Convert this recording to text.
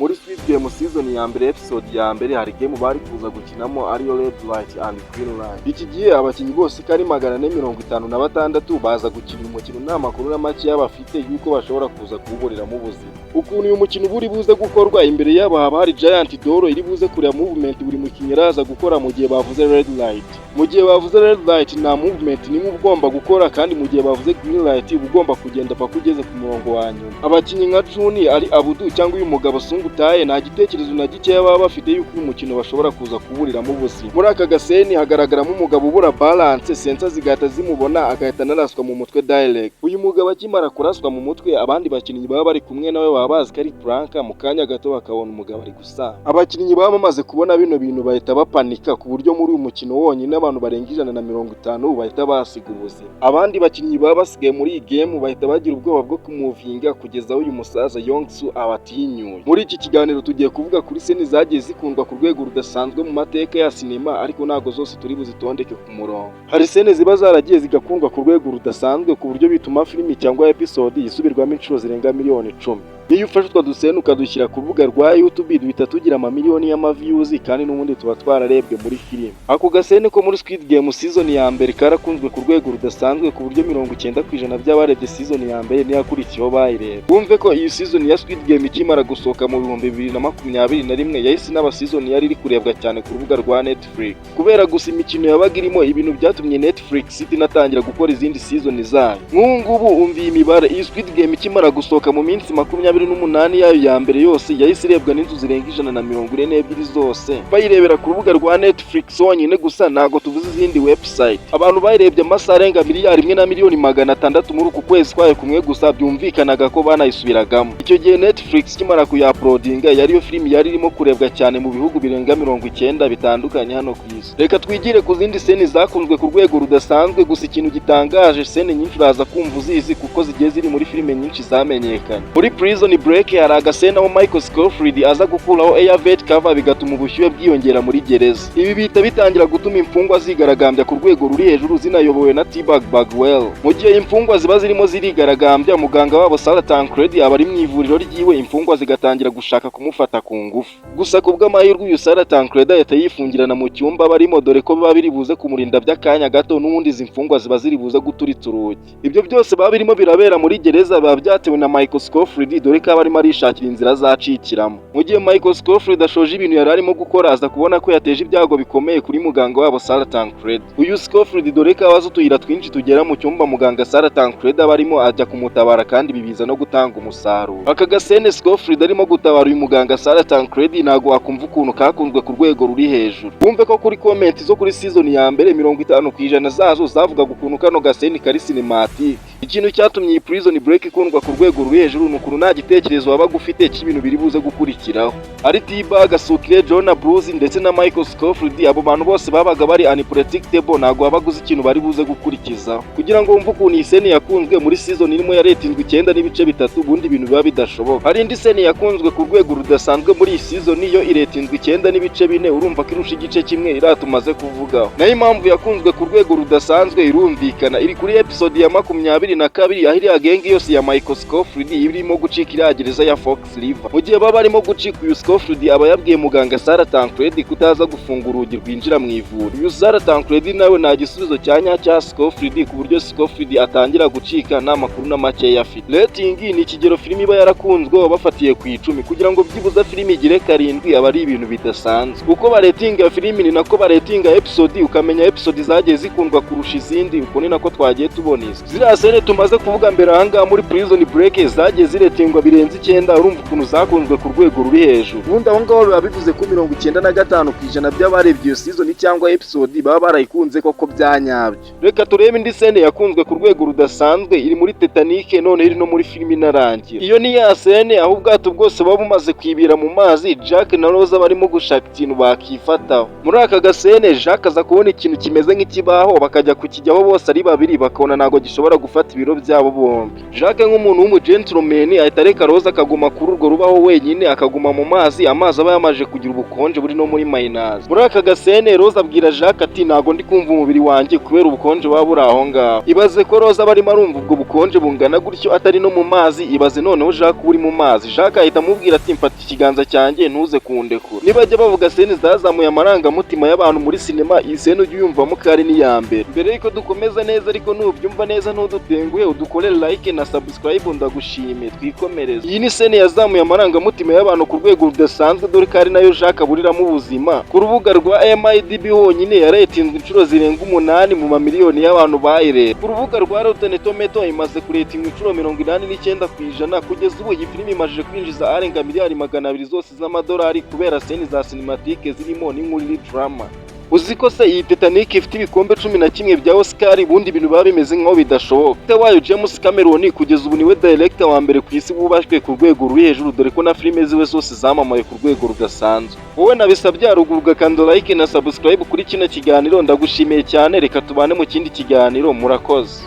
Muri Squid Game season ya mbere episode ya mbere hari game bari kuza gukinamo ariyo Red Light and Green Light. Iki gihe abakinnyi bose kari 456 baza gukina umukino nta makuru na make y'abafite yuko bashobora kuza kuwuburiramo ubuzima. Ukuntu uyu mukino buri buze gukorwa, imbere yabo haba hari Giant Door iri buze kureba movement buri mukinnyi araza gukora mu gihe bavuze Red Light. Mu gihe bavuze Red Light nta movement nimwe ugomba gukora, kandi mu gihe bavuze Green Light ugomba kugenda paka ugeze ku murongo wa nyuma. Abakinnyi nka Juni ari Abudu cyangwa uyu mugabo Sungutaye nta gitekerezo na gikeya baba bafite yuko uyu mukino bashobora kuza kuburiramo ubuzima. Muri aka gaseni hagaragaramo umugabo ubura balance, sensa zigahita zimubona agahita anaraswa mu mutwe direct. Uyu mugabo akimara kuraswa mu mutwe, abandi bakinnyi baba bari kumwe nawe baba bazi ko ari prank, mu kanya gato bakabona umugabo ari gusanga. Abakinnyi baba bamaze kubona bino bintu bahita bapanika ku buryo muri uyu mukino wonyine abantu barenga 150 bahita basiga ubuzima. Abandi bakinnyi baba basigaye muri iyi game bahita bagira ubwoba bwo kumuvinga kugeza uyu musaza Yongsu abatinyuye. Muri iki kiganiro tugiye kuvuga kuri seni zagiye zikundwa ku rwego rudasanzwe mu mateka ya sinema, ariko ntago zose turi buzitondeke ku murongo. Hari seni ziba zaragiye zigakundwa ku rwego rudasanzwe ku buryo bituma filimi cyangwa episode yisubirwamo inshuro zirenga miliyoni 10. Iyo ufashe utwo duseni ukadushyira ku rubuga rwa YouTube duhita tugira amamiliyoni y'amaviews, kandi n'ubundi tuba twararebwe muri filime. Ako gaseni ko muri Squid Game season ya mbere karakunzwe ku rwego rudasanzwe ku buryo 90% by'abarebye season ya mbere n'iyakurikiyeho bayireba. Bumve ko iyi season ya Squid Game ikimara gusohoka mu 2021 yahise n'aba season yari iri kurebwa cyane ku rubuga rwa Netflix. Kubera gusa imikino yabaga irimo, ibintu byatumye Netflix inatangira gukora izindi season zayo. Nk'ubu ngubu umviye imibare, iyi Squid Game ikimara gusohoka mu minsi 28 yayo ya mbere yose yahise irebwa n'inzu zirenga 142 zose. Bayirebera ku rubuga rwa Netflix wonyine gusa, ntago tuvuze izindi website. Abantu bayirebye amasaha arenga miliyari 1,600,000 muri uku kwezi kwayo kumwe gusa, byumvikanaga ko banayisubiragamo. Icyo gihe Netflix kimara kuyauploadinga yari yo filimi yari irimo kurebwa cyane mu bihugu birenga 90 bitandukanye hano ku isi. Reka twigire ku zindi seni zakunzwe ku rwego rudasanzwe, gusa ikintu gitangaje, seni nyinshi uraza kumva uzizi kuko zigiye ziri muri filime nyinshi zamenyekanye. Muri Prison Break hari agaseni aho Michael Scofield aza gukuraho airvet cover bigatuma ubushyuhe bwiyongera muri gereza. Ibi bihita bitangira gutuma imfungwa zigaragambya ku rwego ruri hejuru, zinayobowe na T-Bag Bagwell. Mu gihe imfungwa ziba zirimo zirigaragambya, muganga wabo Sarah Tancred aba ari mu ivuriro ryiwe, imfungwa zigatangira gushaka kumufata ku ngufu. Gusa ku bw'amahirwe uyu Sarah Tancred ahita yifungirana mu cyumba barimo, dore ko biba biri buze kumurinda by'akanya gato, n'ubundi izi mfungwa ziba ziri buze guturitsa urugi. Ibyo byose baba birimo birabera muri gereza biba byatewe na Michael Scofield, dore ko aba arimo arishakira inzira azacikiramo. Mu gihe Michael Scofield ashoje ibintu yari arimo gukora, aza kubona ko yateje ibyago bikomeye kuri muganga wabo Sarah Tancred. Uyu Scofield dore ko abaza utuyira twinshi tugera mu cyumba muganga Sarah Tancred aba arimo ajya kumutabara, kandi bibiza no gutanga umusaruro. Aka gasene Scofield arimo gutabara uyu muganga Sarah Tancred ntago wakumva ukuntu kakunzwe ku rwego ruri hejuru. Bumve ko kuri comment zo kuri season ya mbere 50% zazo zavugaga ukuntu kano gaseni kari cinematic. Ikintu cyatumye iyi Prison Break ikundwa ku rwego ruri hejuru ni ukuntu nta gitekerezo wabaga ufite cy'ibintu biri buze gukurikiraho. Ari T-Bag, Sukire, Jonah Bruce ndetse na Michael Scofield, abo bantu bose babaga bari unpredictable, ntago wabaga uzi ikintu bari buze gukurikizaho. Kugira ngo wumve ukuntu iyi seni yakunzwe, muri season irimo ya ratingwa 9.3, ubundi ibintu biba bidashoboka. Hari indi seni yakunzwe ku rwego rudasanzwe muri iyi season, iyo iratingwa 9.4, urumva ko irusha igice kimwe iratumaze kuvugaho. Nayo impamvu yakunzwe ku rwego rudasanzwe irumvikana, iri kuri episode ya 22 aho iriya genge yose ya Michael Scofield irimo gucika iriya gereza ya Fox River. Mu gihe baba barimo gucika, uyu Scofield aba yabwiye muganga Sarah Tancred kutaza gufungura urugi rwinjira mu ivuriro. Uyu Sarah Tancred nawe nta gisubizo cya nyacya Scofield, ku buryo Scofield atangira gucika nta makuru na make afite. Rating ni ikigero filimi iba yarakunzwe bafatiye ku 10, kugira ngo byibuza filimi igire 7 aba ari ibintu bidasanzwe. Uko baretinga filimi ni nako baretinga episode, ukamenya episode zagiye zikundwa kurusha izindi, uko ni nako twagiye tubona izi. Ziriya sene tumaze kuvuga mbere ahangaha muri Prison Break zagiye ziretingwa birenze 9, urumva ukuntu zakunzwe ku rwego ruri hejuru. Ubundi aho ngaho biba bivuze ko 95% by'abarebye iyo season cyangwa episode baba barayikunze koko byanyabyo. Reka turebe indi sene yakunzwe ku rwego rudasanzwe, iri muri Titanic, none iri no muri filimi inarangira. Iyo ni ya sene aho ubwato bwose baba bumaze kwibira mu mazi, Jack na Rose barimo gushaka ikintu bakifataho. Muri aka gasene Jack aza kubona ikintu kimeze nk'ikibaho, bakajya kukijyaho bose ari babiri, bakabona ntago gishobora gufata ibiro byabo bombi. Jack nk'umuntu w'umugentleman ahita bakareka Rose akaguma kuri urwo rubaho wenyine, akaguma mu mazi, amazi aba yamaje kugira ubukonje buri no muri mayinazi. Muri aka gasene Rose abwira Jacques ati ntago ndi kumva umubiri wanjye kubera ubukonje buba buri aho ngaho. Ibaze ko Rose aba arimo arumva ubwo bukonje bungana gutyo atari no mu mazi, ibaze noneho Jacques uri mu mazi. Jacques ahita amubwira ati mfata ikiganza cyanjye ntuze kundekura. Nibajya bavuga sene zazamuye amarangamutima y'abantu muri sinema, iyi sene ujye uyumvamo ko ari n'iya mbere. Mbere yuko dukomeza neza ariko nubyumva neza ntudutenguhe, udukorere like na subscribe ndagushimiye, twikomereze. Iyi ni sene yazamuye amarangamutima y'abantu ku rwego rudasanzwe, dore ko ari nayo Jacques aburiramo ubuzima. Ku rubuga rwa MIDB honyine yaretinzwe inshuro zirenga 8 mu mamiliyoni y'abantu bayireba. Ku rubuga rwa Rotten Tomatoes imaze kuretinga inshuro 89% kugeza ubu. Iyi filimi imaze kwinjiza arenga miliyari 200 zose z'amadolari kubera seni za cinematike zirimo n'inkuru iri drama. Uzi ko se iyi Titanic ifite ibikombe 11 bya Oscar, ubundi ibintu biba bimeze nk'aho bidashoboka. Wayo James Cameron kugeza ubu niwe director wa mbere ku isi wubashwe ku rwego ruri hejuru, dore ko na filime ziwe zose zamamaye ku rwego rudasanzwe. Wowe nabisabye haruguru ugakanda like na subscribe kuri kino kiganiro, ndagushimiye cyane. Reka tubane mu kindi kiganiro, murakoze.